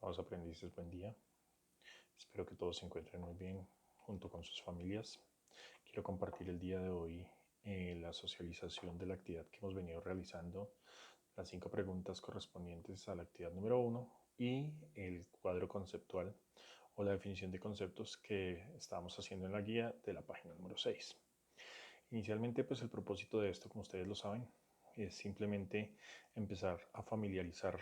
Estimados aprendices, buen día. Espero que todos se encuentren muy bien junto con sus familias. Quiero compartir el día de hoy la socialización de la actividad que hemos venido realizando, las 5 preguntas correspondientes a la actividad número 1 y el cuadro conceptual o la definición de conceptos que estábamos haciendo en la guía de la página número 6. Inicialmente, pues el propósito de esto, como ustedes lo saben, es simplemente empezar a familiarizar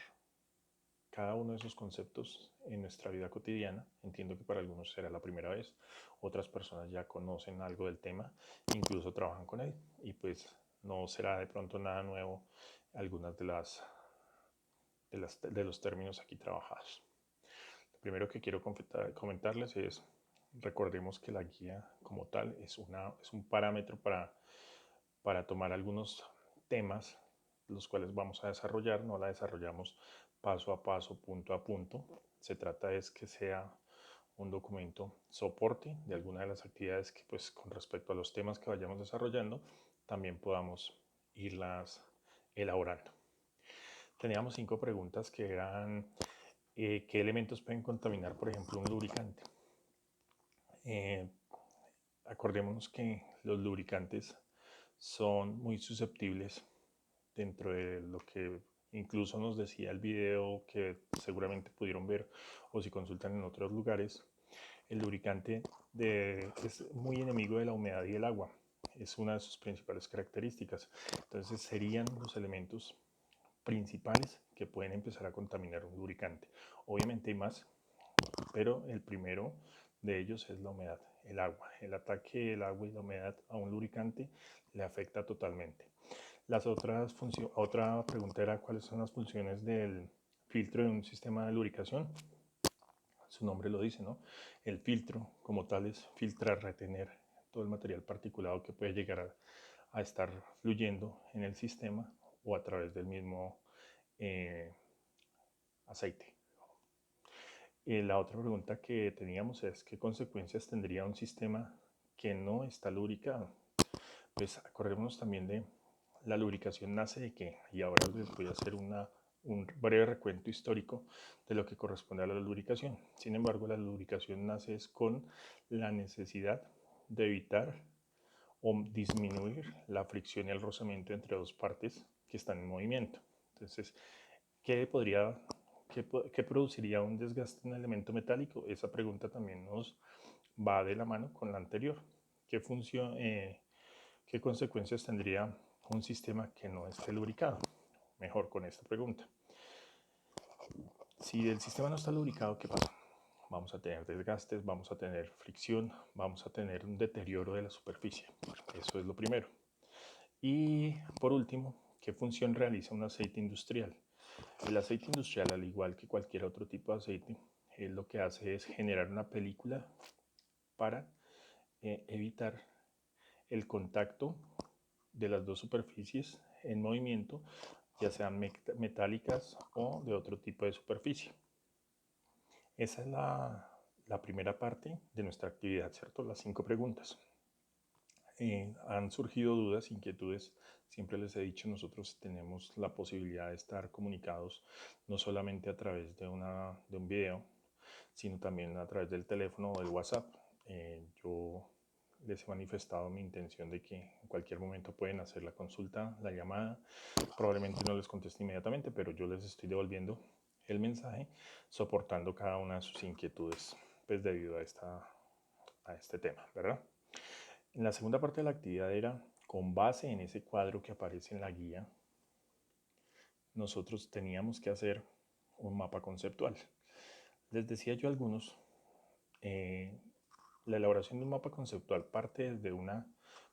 cada uno de esos conceptos en nuestra vida cotidiana. Entiendo que para algunos será la primera vez, otras personas ya conocen algo del tema, incluso trabajan con él y pues no será de pronto nada nuevo algunas de los términos aquí trabajados. Lo primero que quiero comentarles es, recordemos que la guía como tal es un parámetro para tomar algunos temas los cuales vamos a desarrollar. No la desarrollamos paso a paso, punto a punto. Se trata es que sea un documento soporte de alguna de las actividades que, pues, con respecto a los temas que vayamos desarrollando, también podamos irlas elaborando. Teníamos 5 preguntas que eran ¿qué elementos pueden contaminar, por ejemplo, un lubricante? Eh, Acordémonos que los lubricantes son muy susceptibles dentro de lo que incluso nos decía el video que seguramente pudieron ver o si consultan en otros lugares. El lubricante es muy enemigo de la humedad y el agua. Es una de sus principales características. Entonces serían los elementos principales que pueden empezar a contaminar un lubricante. Obviamente hay más, pero el primero de ellos es la humedad, el agua. El ataque del agua y la humedad a un lubricante le afecta totalmente. Otra pregunta era cuáles son las funciones del filtro de un sistema de lubricación. Su nombre lo dice, ¿no? El filtro como tal es filtrar, retener todo el material particulado que puede llegar a estar fluyendo en el sistema o a través del mismo eh, aceite. La otra pregunta que teníamos es ¿qué consecuencias tendría un sistema que no está lubricado? Pues acordémonos también de la lubricación nace de qué, y ahora les voy a hacer un breve recuento histórico de lo que corresponde a la lubricación. Sin embargo, la lubricación nace es con la necesidad de evitar o disminuir la fricción y el rozamiento entre dos partes que están en movimiento. Entonces, ¿qué podría, qué produciría un desgaste en el elemento metálico? Esa pregunta también nos va de la mano con la anterior. ¿Qué función, qué consecuencias tendría un sistema que no esté lubricado? Mejor con esta pregunta. Si el sistema no está lubricado, ¿qué pasa? Vamos a tener desgastes, vamos a tener fricción, vamos a tener un deterioro de la superficie. Eso es lo primero. Y por último, ¿qué función realiza un aceite industrial? El aceite industrial, al igual que cualquier otro tipo de aceite, lo que hace es generar una película para evitar el contacto de las dos superficies en movimiento, ya sean metálicas o de otro tipo de superficie. Esa es la primera parte de nuestra actividad, ¿cierto? Las 5 preguntas. Han surgido dudas, inquietudes. Siempre les he dicho, nosotros tenemos la posibilidad de estar comunicados no solamente a través de un video, sino también a través del teléfono o del WhatsApp. Yo les he manifestado mi intención de que en cualquier momento pueden hacer la consulta, la llamada. Probablemente no les conteste inmediatamente, pero yo les estoy devolviendo el mensaje, soportando cada una de sus inquietudes, pues debido a este tema, ¿verdad? En la segunda parte de la actividad era, con base en ese cuadro que aparece en la guía, nosotros teníamos que hacer un mapa conceptual. Les decía yo a algunos, la elaboración de un mapa conceptual parte desde una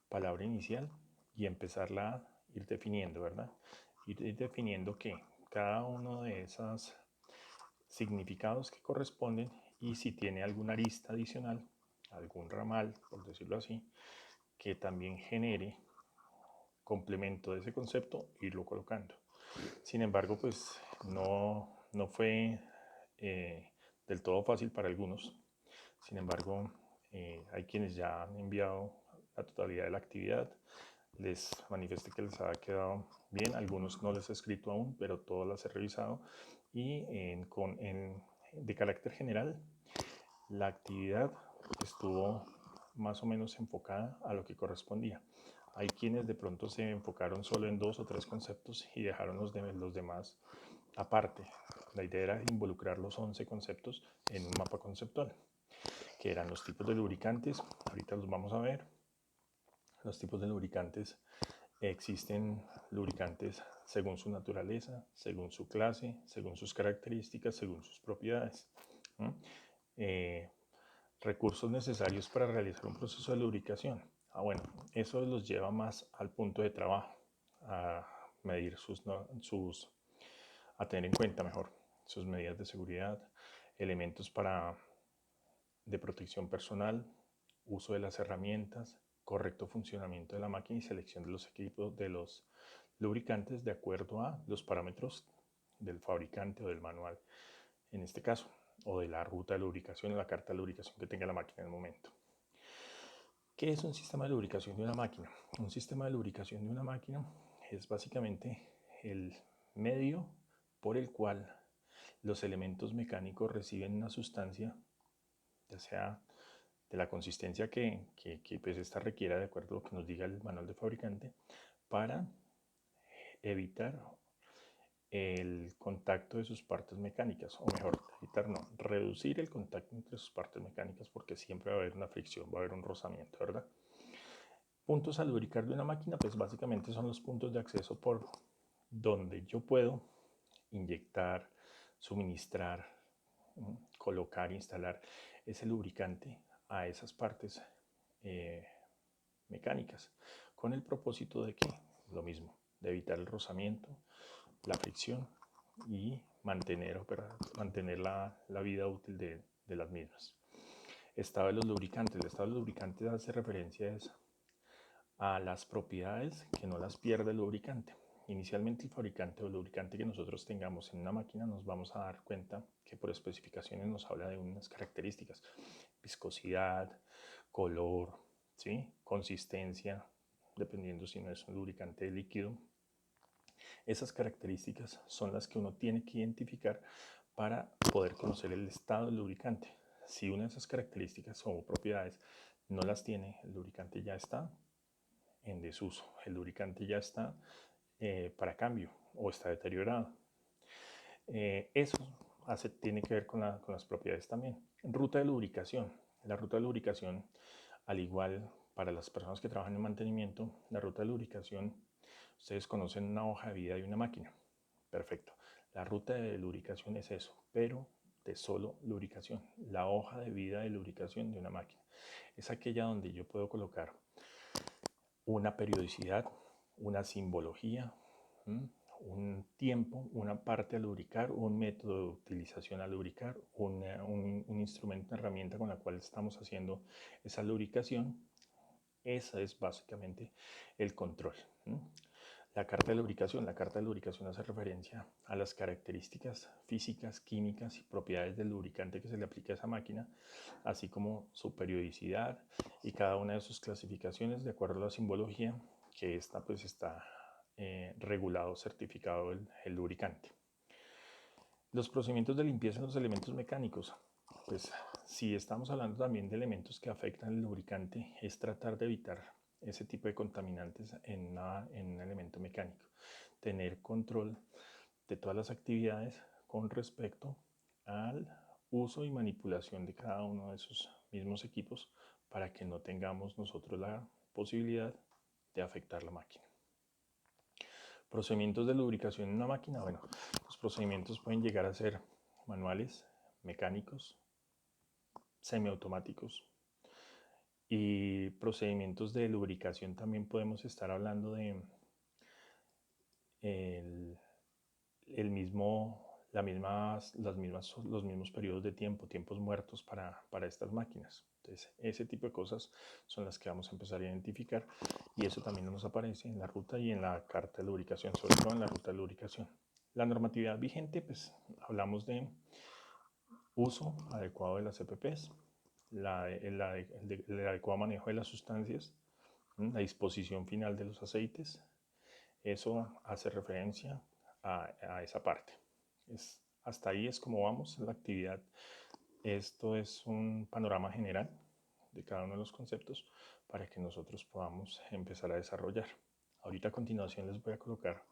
palabra inicial y empezarla a ir definiendo, ¿verdad? Ir definiendo que cada uno de esos significados que corresponden y si tiene alguna arista adicional, algún ramal, por decirlo así, que también genere complemento de ese concepto, irlo colocando. Sin embargo, pues no fue del todo fácil para algunos. Sin embargo, hay quienes ya han enviado la totalidad de la actividad. Les manifesté que les ha quedado bien. Algunos no les he escrito aún, pero todas las he revisado. Y en de carácter general, la actividad estuvo más o menos enfocada a lo que correspondía. Hay quienes de pronto se enfocaron solo en 2 o 3 conceptos y dejaron los demás aparte. La idea era involucrar los 11 conceptos en un mapa conceptual, que eran los tipos de lubricantes. Ahorita los vamos a ver. Los tipos de lubricantes: existen lubricantes según su naturaleza, según su clase, según sus características, según sus propiedades. Recursos necesarios para realizar un proceso de lubricación. Bueno, eso los lleva más al punto de trabajo, a medir a tener en cuenta mejor sus medidas de seguridad, elementos de protección personal, uso de las herramientas, correcto funcionamiento de la máquina y selección de los equipos de los lubricantes de acuerdo a los parámetros del fabricante o del manual, en este caso, o de la ruta de lubricación o la carta de lubricación que tenga la máquina en el momento. ¿Qué es un sistema de lubricación de una máquina? Un sistema de lubricación de una máquina es básicamente el medio por el cual los elementos mecánicos reciben una sustancia, ya sea de la consistencia que pues esta requiera de acuerdo a lo que nos diga el manual de fabricante, para evitar el contacto de sus partes mecánicas, o mejor, evitar no, reducir el contacto entre sus partes mecánicas, porque siempre va a haber una fricción, va a haber un rozamiento, ¿verdad? Puntos a lubricar de una máquina, pues básicamente son los puntos de acceso por donde yo puedo inyectar, suministrar, colocar, instalar ese lubricante a esas partes mecánicas, con el propósito de que, lo mismo, de evitar el rozamiento, la fricción y mantener la vida útil de las mismas. Estado de los lubricantes. El estado de los lubricantes hace referencia a las propiedades que no las pierde el lubricante. Inicialmente el fabricante o el lubricante que nosotros tengamos en una máquina nos vamos a dar cuenta que por especificaciones nos habla de unas características: viscosidad, color, ¿sí? Consistencia, dependiendo si no es un lubricante líquido. Esas características son las que uno tiene que identificar para poder conocer el estado del lubricante. Si una de esas características o propiedades no las tiene, el lubricante ya está en desuso, el lubricante ya está para cambio o está deteriorado. Eso tiene que ver con las propiedades también. Ruta de lubricación. La ruta de lubricación, al igual para las personas que trabajan en mantenimiento, la ruta de lubricación, ustedes conocen una hoja de vida de una máquina. Perfecto. La ruta de lubricación es eso, pero de solo lubricación. La hoja de vida de lubricación de una máquina es aquella donde yo puedo colocar una periodicidad, una simbología, un tiempo, una parte a lubricar, un método de utilización a lubricar, un instrumento, una herramienta con la cual estamos haciendo esa lubricación. Esa es básicamente el control. La carta de lubricación. La carta de lubricación hace referencia a las características físicas, químicas y propiedades del lubricante que se le aplica a esa máquina, así como su periodicidad y cada una de sus clasificaciones de acuerdo a la simbología que esta pues está regulado, certificado el lubricante. Los procedimientos de limpieza en los elementos mecánicos. Pues si estamos hablando también de elementos que afectan el lubricante, es tratar de evitar ese tipo de contaminantes en un elemento mecánico. Tener control de todas las actividades con respecto al uso y manipulación de cada uno de esos mismos equipos para que no tengamos nosotros la posibilidad de afectar la máquina. Procedimientos de lubricación en una máquina. Bueno, los procedimientos pueden llegar a ser manuales, mecánicos, semiautomáticos, y procedimientos de lubricación también podemos estar hablando de los mismos periodos de tiempo, tiempos muertos para estas máquinas. Entonces, ese tipo de cosas son las que vamos a empezar a identificar, y eso también nos aparece en la ruta y en la carta de lubricación, sobre todo en la ruta de lubricación. La normatividad vigente, pues hablamos de uso adecuado de las EPPs, el adecuado manejo de las sustancias, la disposición final de los aceites. Eso hace referencia a esa parte. Es hasta ahí es como vamos en la actividad. Esto es un panorama general de cada uno de los conceptos para que nosotros podamos empezar a desarrollar. Ahorita a continuación les voy a colocar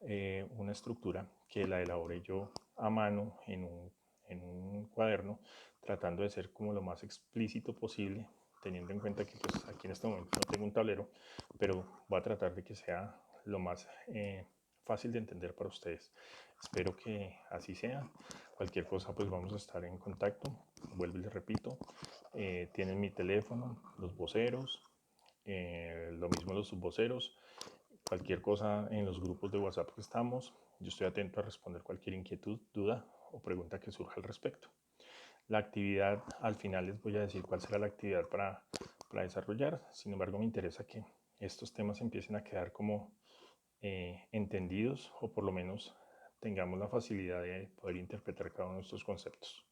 una estructura que la elaboré yo a mano en un cuaderno, tratando de ser como lo más explícito posible, teniendo en cuenta que pues, aquí en este momento no tengo un tablero, pero voy a tratar de que sea lo más fácil de entender para ustedes. Espero que así sea. Cualquier cosa, pues vamos a estar en contacto. Vuelvo y les repito, tienen mi teléfono, los voceros, lo mismo los subvoceros. Cualquier cosa en los grupos de WhatsApp que estamos, yo estoy atento a responder cualquier inquietud, duda o pregunta que surja al respecto. La actividad, al final les voy a decir cuál será la actividad para desarrollar. Sin embargo, me interesa que estos temas empiecen a quedar como entendidos o por lo menos tengamos la facilidad de poder interpretar cada uno de estos conceptos.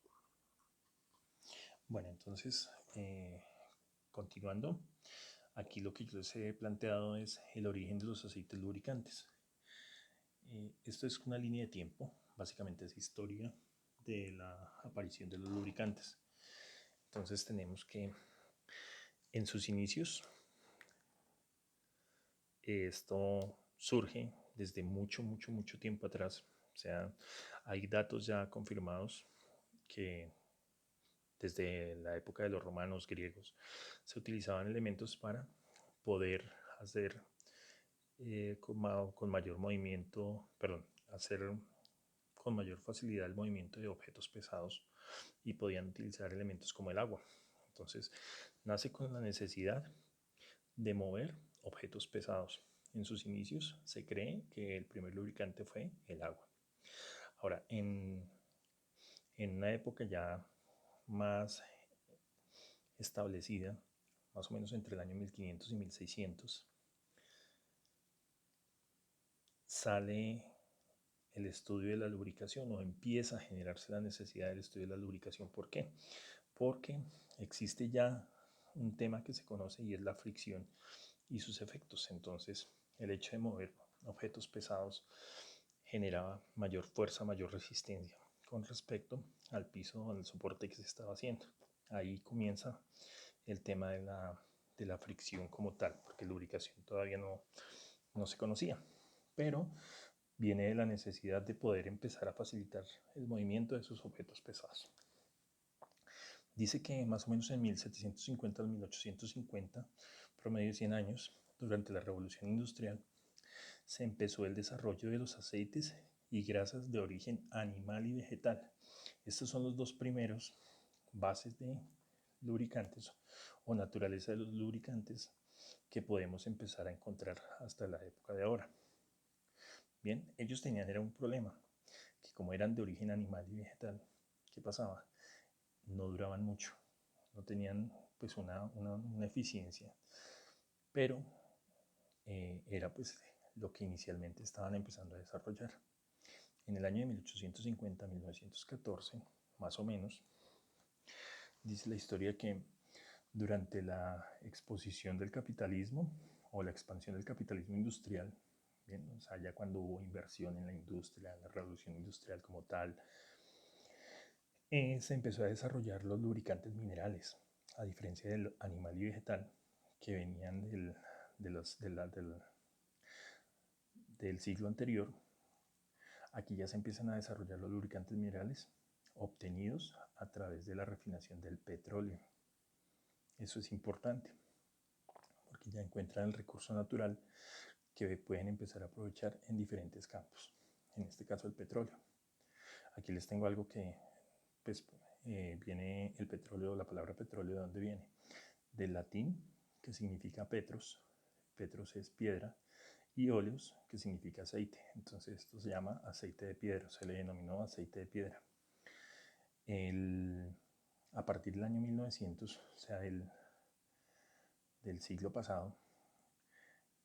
Bueno, entonces, continuando, aquí lo que yo les he planteado es el origen de los aceites lubricantes. Esto es una línea de tiempo, básicamente es historia de la aparición de los lubricantes. Entonces tenemos que en sus inicios esto surge desde mucho tiempo atrás. O sea, hay datos ya confirmados que desde la época de los romanos, griegos, se utilizaban elementos para poder hacer con mayor movimiento, perdón, hacer con mayor facilidad el movimiento de objetos pesados y podían utilizar elementos como el agua. Entonces, nace con la necesidad de mover objetos pesados. En sus inicios se cree que el primer lubricante fue el agua. Ahora, en una época ya más establecida, más o menos entre el año 1500 y 1600, sale el estudio de la lubricación o empieza a generarse la necesidad del estudio de la lubricación. ¿Por qué? Porque existe ya un tema que se conoce y es la fricción y sus efectos. Entonces, el hecho de mover objetos pesados generaba mayor fuerza, mayor resistencia con respecto al piso o al soporte que se estaba haciendo. Ahí comienza el tema de la fricción como tal, porque lubricación todavía no se conocía, pero viene de la necesidad de poder empezar a facilitar el movimiento de esos objetos pesados. Dice que más o menos en 1750 al 1850, promedio de 100 años, durante la Revolución Industrial, se empezó el desarrollo de los aceites y grasas de origen animal y vegetal. Estos son los dos primeros bases de lubricantes o naturaleza de los lubricantes que podemos empezar a encontrar hasta la época de ahora. Bien, ellos tenían era un problema, que como eran de origen animal y vegetal, ¿qué pasaba? No duraban mucho, no tenían pues una eficiencia, pero era pues lo que inicialmente estaban empezando a desarrollar. En el año de 1850-1914, más o menos, dice la historia que durante la exposición del capitalismo o la expansión del capitalismo industrial, bien, o sea, ya cuando hubo inversión en la industria, la revolución industrial como tal, se empezó a desarrollar los lubricantes minerales, a diferencia del animal y vegetal que venían del siglo anterior. Aquí ya se empiezan a desarrollar los lubricantes minerales obtenidos a través de la refinación del petróleo. Eso es importante porque ya encuentran el recurso natural que pueden empezar a aprovechar en diferentes campos, en este caso el petróleo. Aquí les tengo algo que pues, viene el petróleo, la palabra petróleo, ¿de dónde viene? Del latín, que significa petros, petros es piedra, y óleos, que significa aceite. Entonces esto se llama aceite de piedra, se le denominó aceite de piedra. A partir del año 1900, o sea, del siglo pasado,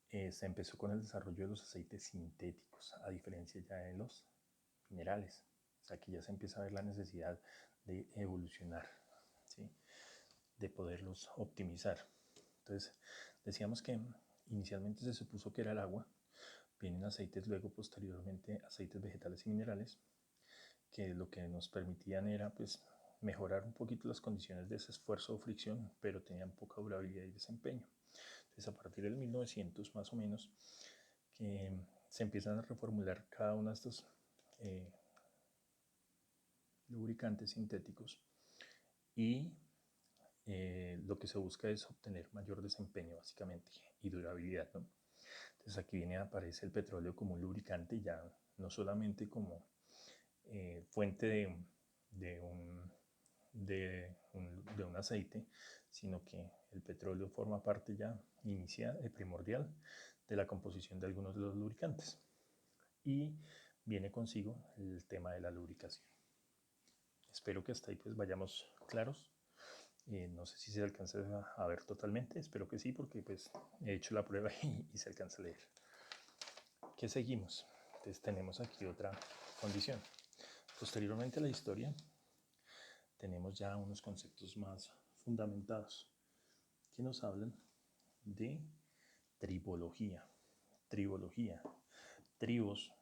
se empezó con el desarrollo de los aceites sintéticos, a diferencia ya de los minerales. O sea, que ya se empieza a ver la necesidad de evolucionar, ¿sí? De poderlos optimizar. Entonces, decíamos que inicialmente se supuso que era el agua, vienen aceites, luego posteriormente aceites vegetales y minerales, que lo que nos permitían era pues mejorar un poquito las condiciones de ese esfuerzo o fricción, pero tenían poca durabilidad y desempeño. Entonces, a partir del 1900 más o menos, que se empiezan a reformular cada uno de estos lubricantes sintéticos y lo que se busca es obtener mayor desempeño básicamente y durabilidad, ¿no? Entonces aquí aparece el petróleo como un lubricante, ya no solamente como fuente de un aceite, sino que el petróleo forma parte ya inicial y primordial de la composición de algunos de los lubricantes. Y viene consigo el tema de la lubricación. Espero que hasta ahí pues vayamos claros. No sé si se alcanza a ver totalmente, espero que sí, porque pues he hecho la prueba y se alcanza a leer. ¿Qué seguimos? Entonces tenemos aquí otra condición. Posteriormente a la historia, tenemos ya unos conceptos más fundamentados que nos hablan de tribología. Tribología. Tribos,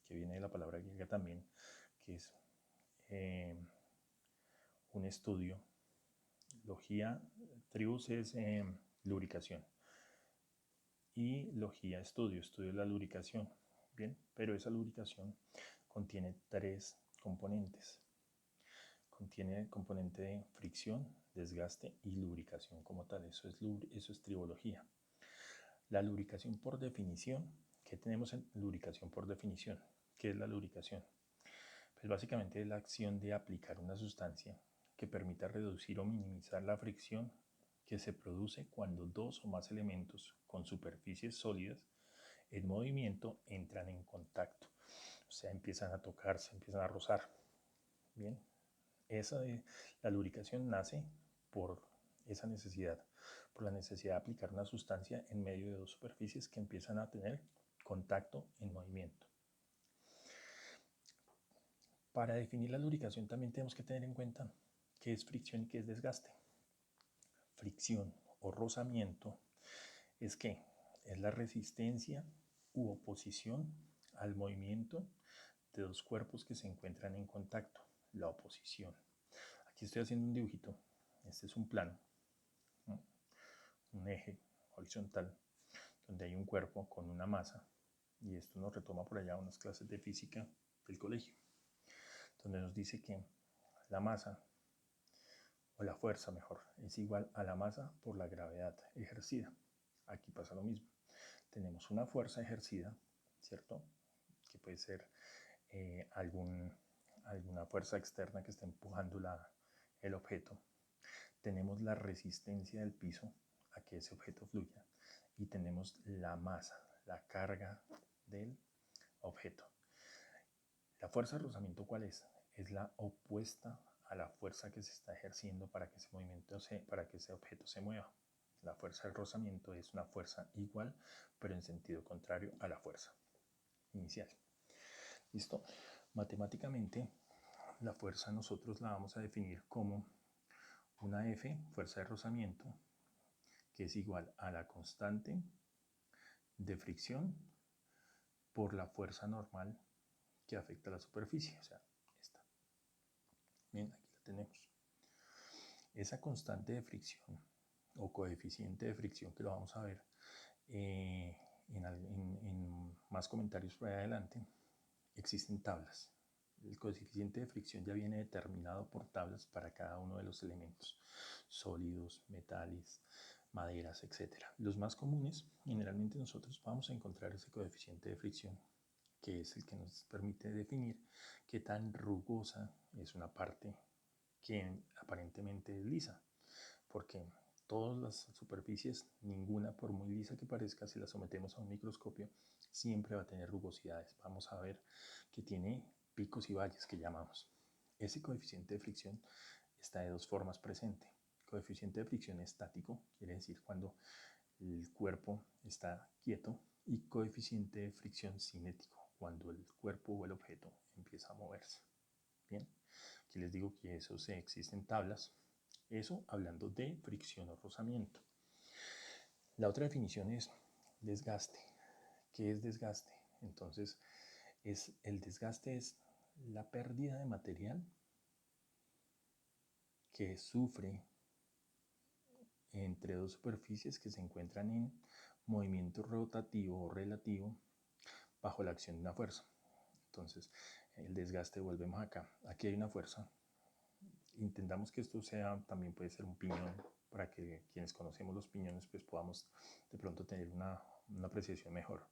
que viene de la palabra griega también, que es un estudio. Logía, tribus es lubricación. Y logía, estudio de la lubricación. Bien, pero esa lubricación contiene tres componentes. Contiene el componente de fricción, desgaste y lubricación como tal. Eso es tribología. La lubricación por definición. ¿Qué tenemos en lubricación por definición? ¿Qué es la lubricación? Pues básicamente es la acción de aplicar una sustancia que permita reducir o minimizar la fricción que se produce cuando dos o más elementos con superficies sólidas en movimiento entran en contacto. O sea, empiezan a tocarse, empiezan a rozar. Bien, la lubricación nace por esa necesidad, por la necesidad de aplicar una sustancia en medio de dos superficies que empiezan a tener contacto en movimiento. Para definir la lubricación también tenemos que tener en cuenta qué es fricción y qué es desgaste. Fricción o rozamiento es la resistencia u oposición al movimiento de dos cuerpos que se encuentran en contacto, la oposición. Aquí estoy haciendo un dibujito, este es un plano, ¿no? Un eje horizontal donde hay un cuerpo con una masa, y esto nos retoma por allá unas clases de física del colegio, donde nos dice que la masa, o la fuerza mejor, es igual a la masa por la gravedad ejercida. Aquí pasa lo mismo. Tenemos una fuerza ejercida, ¿cierto? Que puede ser alguna fuerza externa que está empujando el objeto. Tenemos la resistencia del piso a que ese objeto fluya. Y tenemos la masa, la carga del objeto. La fuerza de rozamiento, ¿cuál es? Es la opuesta a la fuerza que se está ejerciendo para que ese objeto se mueva. La fuerza del rozamiento es una fuerza igual, pero en sentido contrario a la fuerza inicial. ¿Listo? Matemáticamente, la fuerza nosotros la vamos a definir como una F, fuerza de rozamiento, que es igual a la constante de fricción por la fuerza normal que afecta a la superficie, o sea, esta. Bien, aquí la tenemos. Esa constante de fricción o coeficiente de fricción, que lo vamos a ver en más comentarios por ahí adelante, existen tablas. El coeficiente de fricción ya viene determinado por tablas para cada uno de los elementos, sólidos, metales, maderas, etc. Los más comunes, generalmente nosotros vamos a encontrar ese coeficiente de fricción, que es el que nos permite definir qué tan rugosa es una parte que aparentemente es lisa, porque todas las superficies, ninguna, por muy lisa que parezca, si la sometemos a un microscopio, siempre va a tener rugosidades. Vamos a ver que tiene picos y valles, que llamamos. Ese coeficiente de fricción está de dos formas presente. Coeficiente de fricción estático, quiere decir cuando el cuerpo está quieto, y coeficiente de fricción cinético, cuando el cuerpo o el objeto empieza a moverse. Bien, aquí les digo que eso existen tablas. Eso hablando de fricción o rozamiento. La otra definición es desgaste. ¿Qué es desgaste? Entonces, el desgaste es La pérdida de material que sufre entre dos superficies que se encuentran en movimiento rotativo o relativo bajo la acción de una fuerza. Entonces, el desgaste, volvemos acá. Aquí hay una fuerza. Intentamos que esto sea, también puede ser un piñón, para que quienes conocemos los piñones pues podamos de pronto tener una apreciación mejor.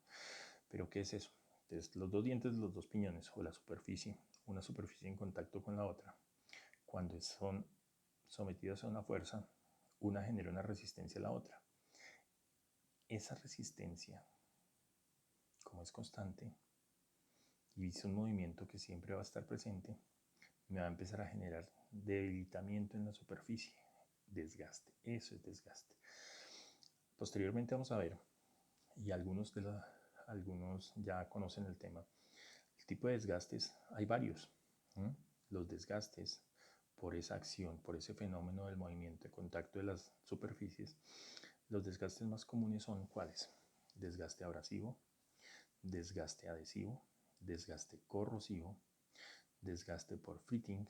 Pero ¿qué es eso? Entonces, los dos dientes de los dos piñones o la superficie, una superficie en contacto con la otra, cuando son sometidas a una fuerza, una genera una resistencia a la otra. Esa resistencia, como es constante y es un movimiento que siempre va a estar presente, me va a empezar a generar debilitamiento en la superficie, desgaste. Eso es desgaste. Posteriormente vamos a ver, y algunos ya conocen el tema, el tipo de desgastes, hay varios. Los desgastes por esa acción, por ese fenómeno del movimiento de contacto de las superficies, los desgastes más comunes son ¿cuáles? Desgaste abrasivo, desgaste adhesivo, desgaste corrosivo, desgaste por fritting,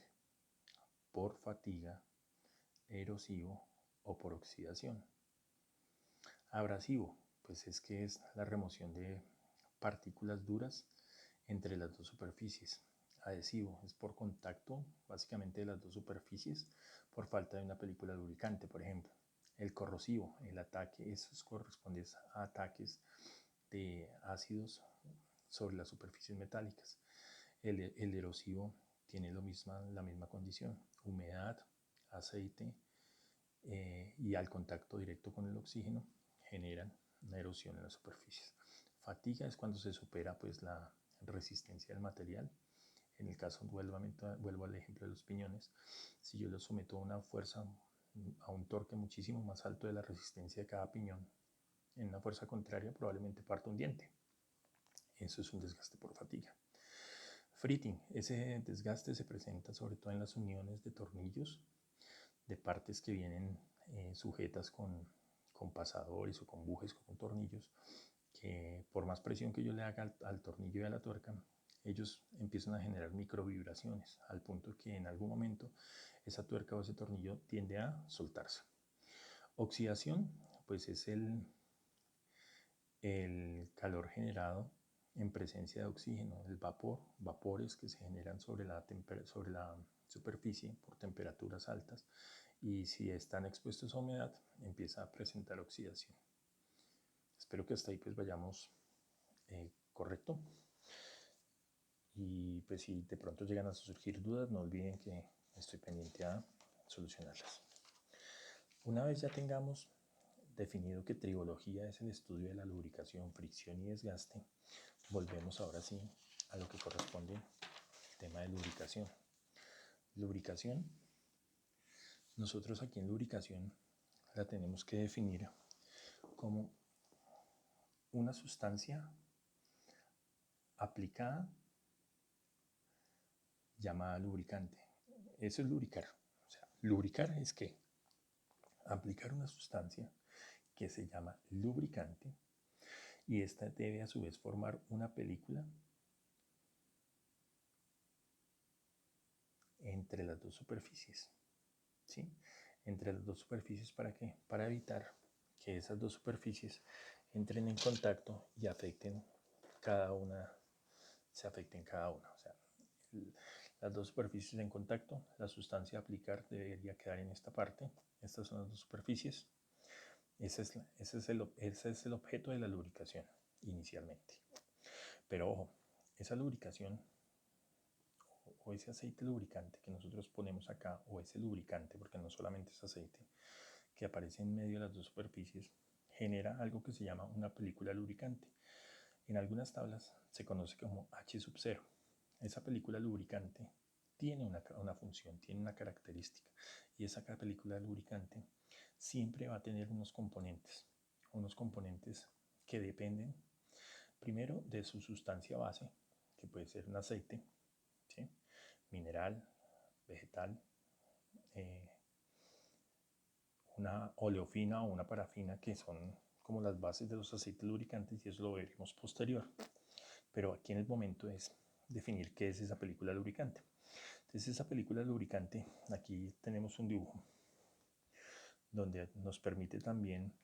por fatiga, erosivo o por oxidación. Abrasivo, pues es que es la remoción de partículas duras entre las dos superficies. Adhesivo es por contacto básicamente de las dos superficies por falta de una película lubricante, por ejemplo. El corrosivo, el ataque, eso corresponde a ataques de ácidos sobre las superficies metálicas. El erosivo tiene la misma condición, humedad, aceite y al contacto directo con el oxígeno generan una erosión en las superficies. Fatiga es cuando se supera pues la resistencia del material. En el caso, vuelvo al ejemplo de los piñones, si yo los someto a una fuerza, a un torque muchísimo más alto de la resistencia de cada piñón, en una fuerza contraria probablemente parta un diente. Eso es un desgaste por fatiga. Fritting, ese desgaste se presenta sobre todo en las uniones de tornillos, de partes que vienen sujetas con pasadores o con bujes con tornillos, que por más presión que yo le haga al tornillo y a la tuerca, ellos empiezan a generar microvibraciones, al punto que en algún momento esa tuerca o ese tornillo tiende a soltarse. Oxidación, pues es el calor generado en presencia de oxígeno, el vapores que se generan sobre la superficie por temperaturas altas, y si están expuestos a humedad empieza a presentar oxidación. Espero que hasta ahí pues vayamos correcto, y pues si de pronto llegan a surgir dudas, no olviden que estoy pendiente a solucionarlas. Una vez ya tengamos definido que tribología es el estudio de la lubricación, fricción y desgaste, volvemos ahora sí a lo que corresponde al tema de lubricación. Lubricación, nosotros aquí en lubricación la tenemos que definir como una sustancia aplicada llamada lubricante. Eso es lubricar. O sea, lubricar es que aplicar una sustancia que se llama lubricante, y esta debe a su vez formar una película entre las dos superficies. ¿Sí? Entre las dos superficies, ¿para qué? Para evitar que esas dos superficies entren en contacto y se afecten cada una. O sea, las dos superficies en contacto, la sustancia a aplicar debería quedar en esta parte. Estas son las dos superficies. Ese es el objeto de la lubricación inicialmente. Pero ojo, esa lubricación o ese aceite lubricante que nosotros ponemos acá, o ese lubricante, porque no solamente es aceite, que aparece en medio de las dos superficies, genera algo que se llama una película lubricante. En algunas tablas se conoce como H sub 0. Esa película lubricante tiene una función, tiene una característica, y esa película lubricante siempre va a tener unos componentes que dependen primero de su sustancia base, que puede ser un aceite, ¿sí? Mineral, vegetal, una oleofina o una parafina, que son como las bases de los aceites lubricantes, y eso lo veremos posterior. Pero aquí en el momento es definir qué es esa película lubricante. Entonces esa película lubricante, aquí tenemos un dibujo donde nos permite también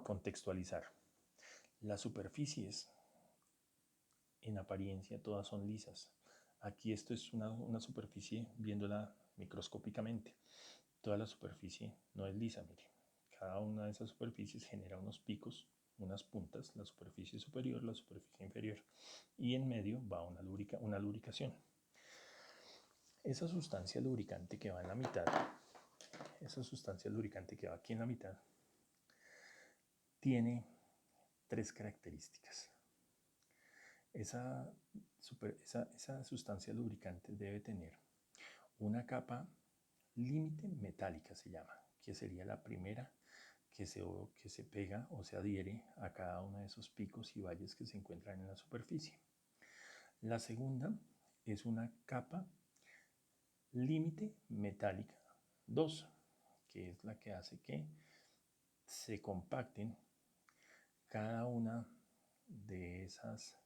contextualizar. Las superficies en apariencia todas son lisas. Aquí esto es una superficie viéndola microscópicamente. Toda la superficie no es lisa, mire. Cada una de esas superficies genera unos picos, unas puntas, la superficie superior, la superficie inferior. Y en medio va una lubricación. Esa sustancia lubricante que va en la mitad, esa sustancia lubricante que va aquí en la mitad, tiene tres características. Esa sustancia lubricante debe tener una capa límite metálica, se llama, que sería la primera que se pega o se adhiere a cada uno de esos picos y valles que se encuentran en la superficie. La segunda es una capa límite metálica 2, que es la que hace que se compacten cada una de esas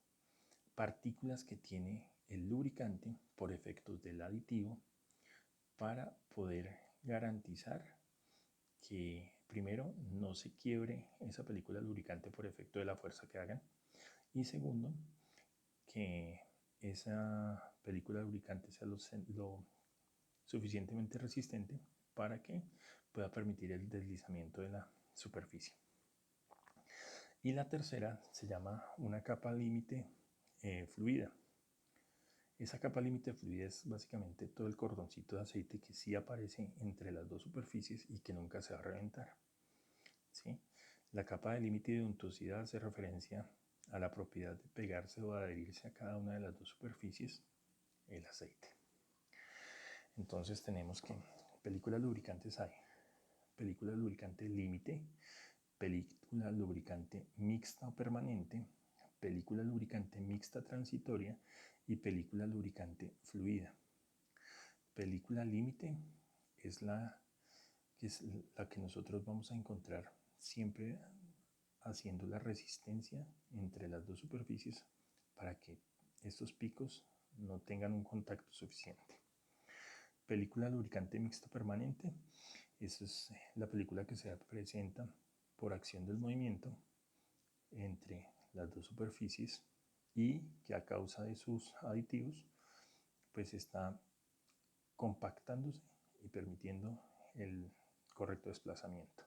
partículas que tiene el lubricante por efectos del aditivo para poder garantizar que primero no se quiebre esa película lubricante por efecto de la fuerza que hagan y segundo que esa película lubricante sea lo suficientemente resistente para que pueda permitir el deslizamiento de la superficie. Y la tercera se llama una capa límite fluida. Esa capa límite fluida es básicamente todo el cordoncito de aceite que sí aparece entre las dos superficies y que nunca se va a reventar. ¿Sí? La capa de límite de untuosidad hace referencia a la propiedad de pegarse o adherirse a cada una de las dos superficies el aceite. Entonces tenemos que películas lubricantes hay. Película lubricante límite, película lubricante mixta o permanente, película lubricante mixta transitoria y película lubricante fluida. Película límite es la que nosotros vamos a encontrar siempre haciendo la resistencia entre las dos superficies para que estos picos no tengan un contacto suficiente. Película lubricante mixta permanente, esa es la película que se presenta por acción del movimiento entre las dos superficies y que a causa de sus aditivos pues está compactándose y permitiendo el correcto desplazamiento.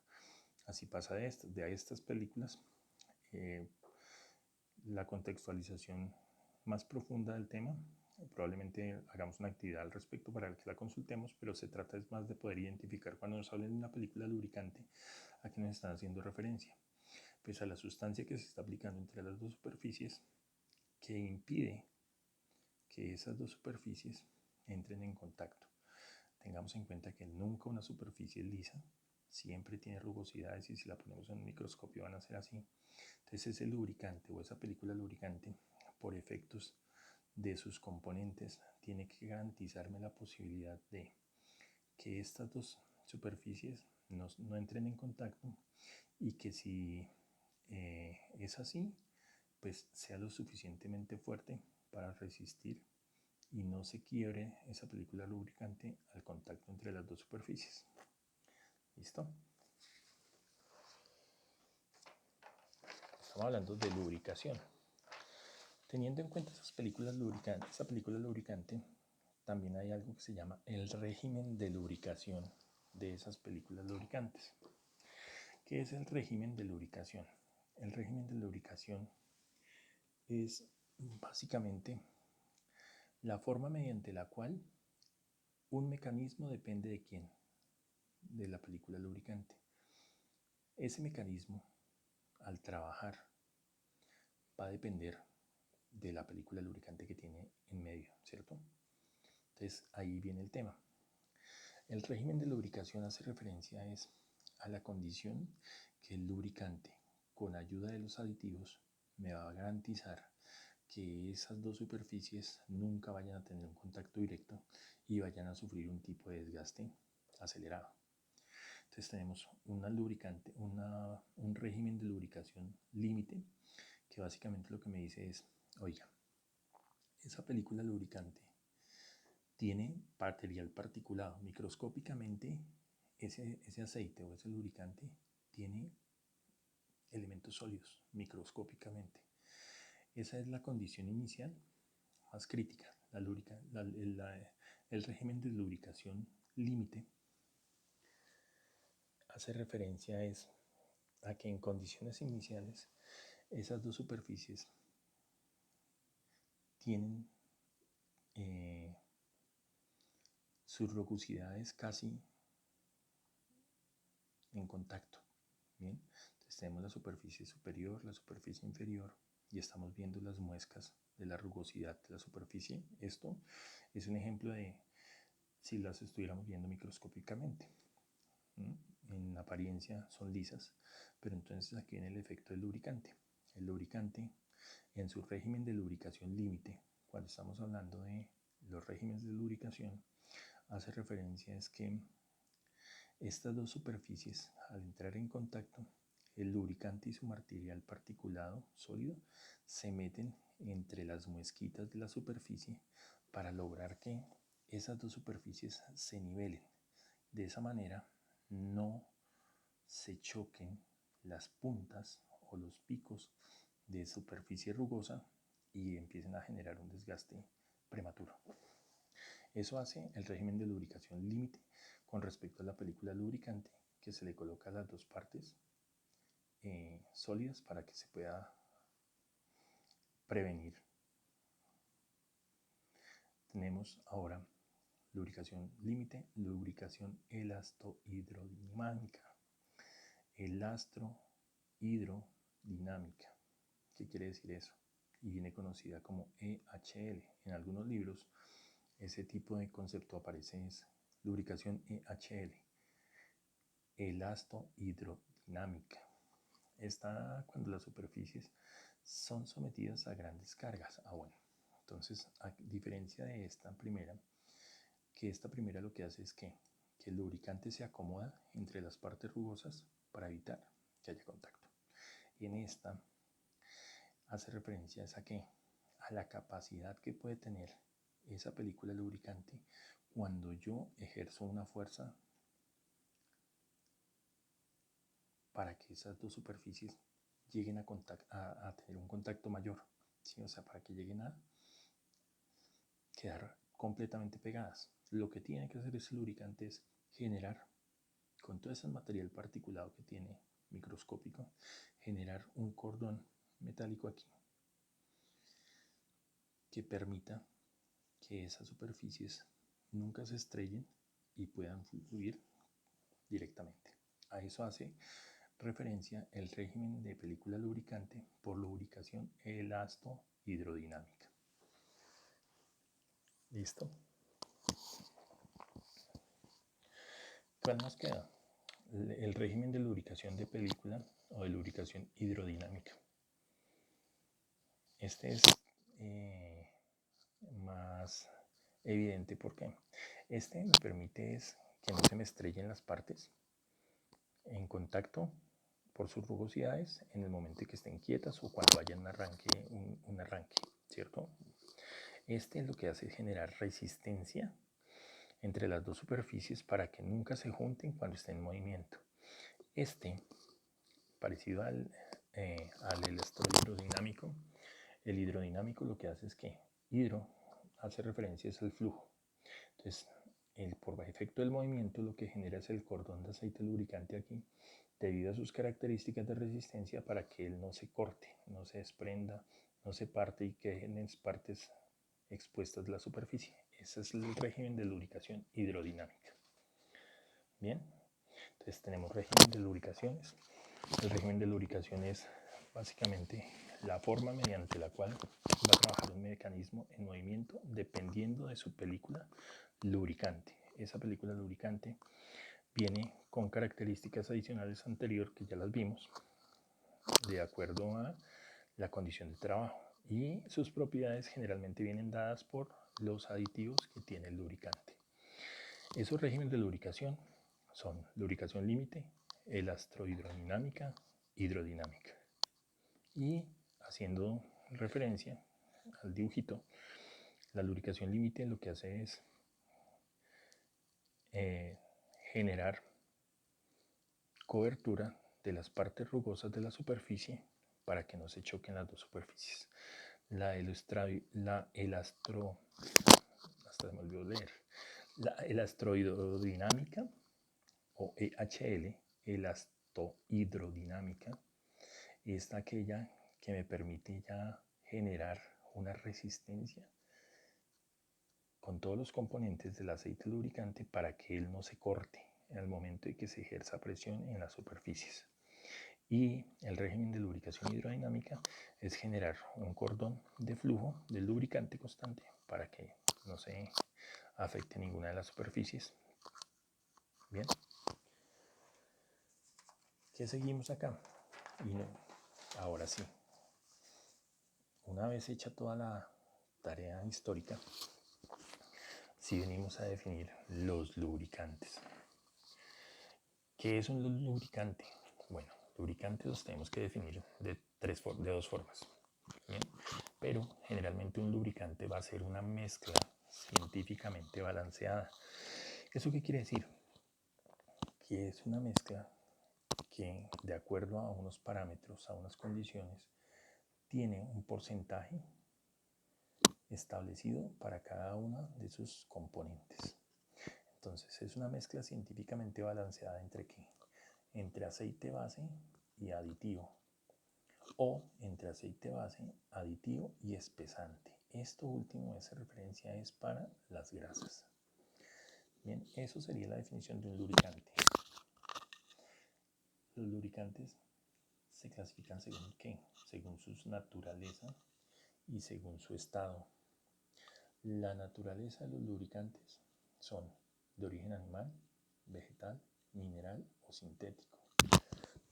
Así pasa de estas películas. La contextualización más profunda del tema, probablemente hagamos una actividad al respecto para que la consultemos, pero se trata es más de poder identificar cuando nos hablen de una película lubricante a qué nos están haciendo referencia. Pues a la sustancia que se está aplicando entre las dos superficies que impide que esas dos superficies entren en contacto. Tengamos en cuenta que nunca una superficie es lisa, siempre tiene rugosidades y si la ponemos en un microscopio van a ser así. Entonces ese lubricante o esa película lubricante, por efectos de sus componentes, tiene que garantizarme la posibilidad de que estas dos superficies no entren en contacto y que si es así, pues sea lo suficientemente fuerte para resistir y no se quiebre esa película lubricante al contacto entre las dos superficies. ¿Listo? Estamos hablando de lubricación. Teniendo en cuenta esa película lubricante, también hay algo que se llama el régimen de lubricación de esas películas lubricantes. ¿Qué es el régimen de lubricación? El régimen de lubricación es básicamente la forma mediante la cual un mecanismo depende de quién, de la película lubricante. Ese mecanismo, al trabajar, va a depender de la película lubricante que tiene en medio, ¿cierto? Entonces ahí viene el tema. El régimen de lubricación hace referencia a la condición que el lubricante, con ayuda de los aditivos, me va a garantizar que esas dos superficies nunca vayan a tener un contacto directo y vayan a sufrir un tipo de desgaste acelerado. Entonces tenemos un régimen de lubricación límite que básicamente lo que me dice es, oiga, esa película lubricante tiene material particulado. Microscópicamente, ese aceite o ese lubricante tiene elementos sólidos, microscópicamente. Esa es la condición inicial más crítica. El régimen de lubricación límite hace referencia a que en condiciones iniciales esas dos superficies tienen sus rugosidades casi en contacto. Bien, entonces tenemos la superficie superior, la superficie inferior y estamos viendo las muescas de la rugosidad de la superficie. Esto es un ejemplo de si las estuviéramos viendo microscópicamente. En apariencia son lisas, pero entonces aquí viene el efecto del lubricante. El lubricante en su régimen de lubricación límite, cuando estamos hablando de los regímenes de lubricación, hace referencia es que estas dos superficies, al entrar en contacto, el lubricante y su material particulado sólido se meten entre las muesquitas de la superficie para lograr que esas dos superficies se nivelen. De esa manera no se choquen las puntas o los picos de superficie rugosa y empiecen a generar un desgaste prematuro. Eso hace el régimen de lubricación límite con respecto a la película lubricante, que se le coloca a las dos partes sólidas para que se pueda prevenir. Tenemos ahora lubricación límite, lubricación elastohidrodinámica. Elastohidrodinámica. ¿Qué quiere decir eso? Y viene conocida como EHL. En algunos libros ese tipo de concepto aparece es lubricación EHL, elastohidrodinámica. Está cuando las superficies son sometidas a grandes cargas. Bueno, entonces a diferencia de esta primera, que esta primera lo que hace es que el lubricante se acomoda entre las partes rugosas para evitar que haya contacto. Y en esta hace referencia a qué, a la capacidad que puede tener esa película lubricante cuando yo ejerzo una fuerza para que esas dos superficies lleguen a tener un contacto mayor, ¿sí? O sea, para que lleguen a quedar completamente pegadas. Lo que tiene que hacer ese lubricante es generar, con todo ese material particulado que tiene microscópico, generar un cordón metálico aquí que permita que esas superficies nunca se estrellen y puedan fluir directamente. A eso hace referencia el régimen de película lubricante por lubricación elastohidrodinámica. ¿Listo? ¿Cuál nos queda? El régimen de lubricación de película o de lubricación hidrodinámica. Este es más evidente porque este me permite es que no se me estrellen las partes en contacto por sus rugosidades en el momento en que estén quietas o cuando haya un arranque, ¿cierto? Este lo que hace es generar resistencia entre las dos superficies para que nunca se junten cuando estén en movimiento. Este, parecido al electrohidrodinámico, el hidrodinámico lo que hace es que hidro hace referencia al flujo. Entonces, por efecto del movimiento lo que genera es el cordón de aceite lubricante aquí, debido a sus características de resistencia para que él no se corte, no se desprenda, no se parte y queden en partes expuestas de la superficie. Ese es el régimen de lubricación hidrodinámica. Bien, entonces tenemos régimen de lubricaciones. El régimen de lubricación es básicamente la forma mediante la cual va a trabajar un mecanismo en movimiento dependiendo de su película lubricante. Esa película lubricante viene con características adicionales anterior que ya las vimos de acuerdo a la condición de trabajo y sus propiedades generalmente vienen dadas por los aditivos que tiene el lubricante. Esos regímenes de lubricación son lubricación límite, elastohidrodinámica, hidrodinámica. Y haciendo referencia al dibujito, La lubricación límite lo que hace es generar cobertura de las partes rugosas de la superficie para que no se choquen las dos superficies. La elastohidrodinámica o EHL, elastohidrodinámica, es aquella que me permite ya generar una resistencia con todos los componentes del aceite lubricante para que él no se corte en el momento de que se ejerza presión en las superficies. Y el régimen de lubricación hidrodinámica es generar un cordón de flujo del lubricante constante para que no se afecte ninguna de las superficies. Bien. ¿Qué seguimos acá? Y no, ahora sí. Una vez hecha toda la tarea histórica, sí venimos a definir los lubricantes. ¿Qué es un lubricante? Bueno, lubricantes los tenemos que definir de dos formas. ¿Bien? Pero generalmente un lubricante va a ser una mezcla científicamente balanceada. ¿Eso qué quiere decir? Que es una mezcla que, de acuerdo a unos parámetros, a unas condiciones, tiene un porcentaje establecido para cada una de sus componentes. Entonces es una mezcla científicamente balanceada entre ¿qué? Entre aceite base y aditivo, o entre aceite base, aditivo y espesante. Esto último, esa referencia es para las grasas. Bien, eso sería la definición de un lubricante. Los lubricantes se clasifican según ¿qué? Según su naturaleza y según su estado. La naturaleza de los lubricantes son de origen animal, vegetal, mineral o sintético.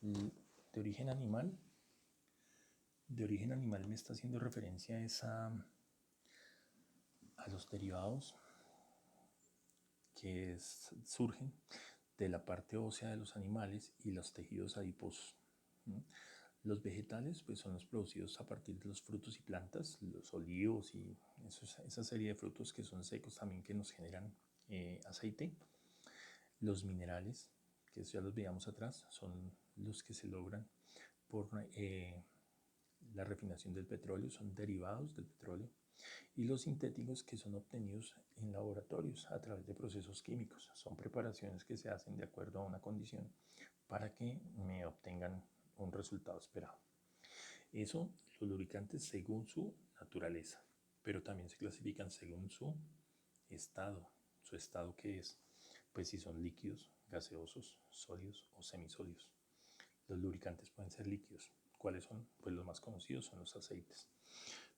De origen animal me está haciendo referencia a los derivados que surgen de la parte ósea de los animales y los tejidos adiposos. Los vegetales pues, son los producidos a partir de los frutos y plantas, los olivos y esa serie de frutos que son secos también que nos generan aceite. Los minerales, que ya los veíamos atrás, son los que se logran por la refinación del petróleo, son derivados del petróleo. Y los sintéticos, que son obtenidos en laboratorios a través de procesos químicos. Son preparaciones que se hacen de acuerdo a una condición para que me obtengan un resultado esperado. Eso, los lubricantes según su naturaleza, pero también se clasifican según su estado. ¿Su estado qué es? Pues si son líquidos, gaseosos, sólidos o semisólidos. Los lubricantes pueden ser líquidos. ¿Cuáles son? Pues los más conocidos son los aceites.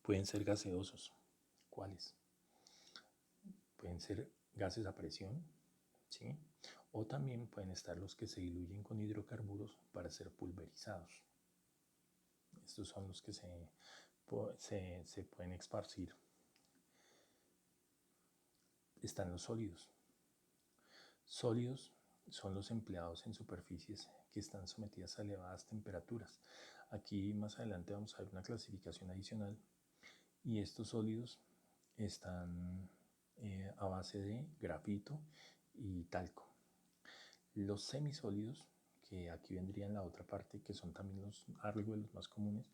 Pueden ser gaseosos. ¿Cuáles? Pueden ser gases a presión, ¿sí? O también pueden estar los que se diluyen con hidrocarburos para ser pulverizados. Estos son los que se pueden esparcir. Están los sólidos. Sólidos son los empleados en superficies que están sometidas a elevadas temperaturas. Aquí más adelante vamos a ver una clasificación adicional y estos sólidos están a base de grafito y talco. Los semisólidos, que aquí vendría en la otra parte, que son también algo de los más comunes,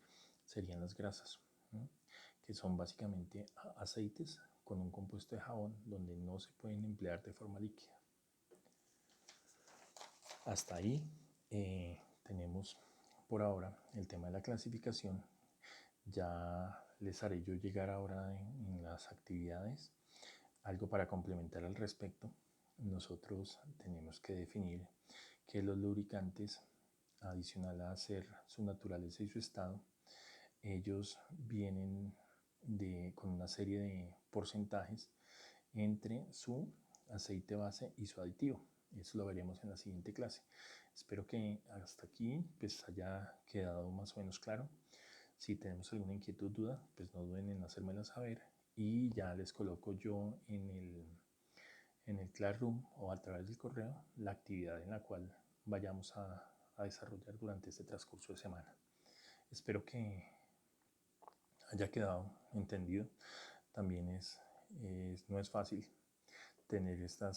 serían las grasas, ¿no? Que son básicamente aceites con un compuesto de jabón donde no se pueden emplear de forma líquida. Hasta ahí tenemos por ahora el tema de la clasificación. Ya les haré yo llegar ahora en las actividades algo para complementar al respecto. Nosotros tenemos que definir que los lubricantes, adicional a ser su naturaleza y su estado, ellos vienen con una serie de porcentajes entre su aceite base y su aditivo. Eso lo veremos en la siguiente clase. Espero que hasta aquí pues haya quedado más o menos claro. Si tenemos alguna inquietud, duda, pues no duden en hacérmela saber y ya les coloco yo en el Classroom o a través del correo la actividad en la cual vayamos a desarrollar durante este transcurso de semana. Espero que haya quedado entendido. También es no es fácil tener estas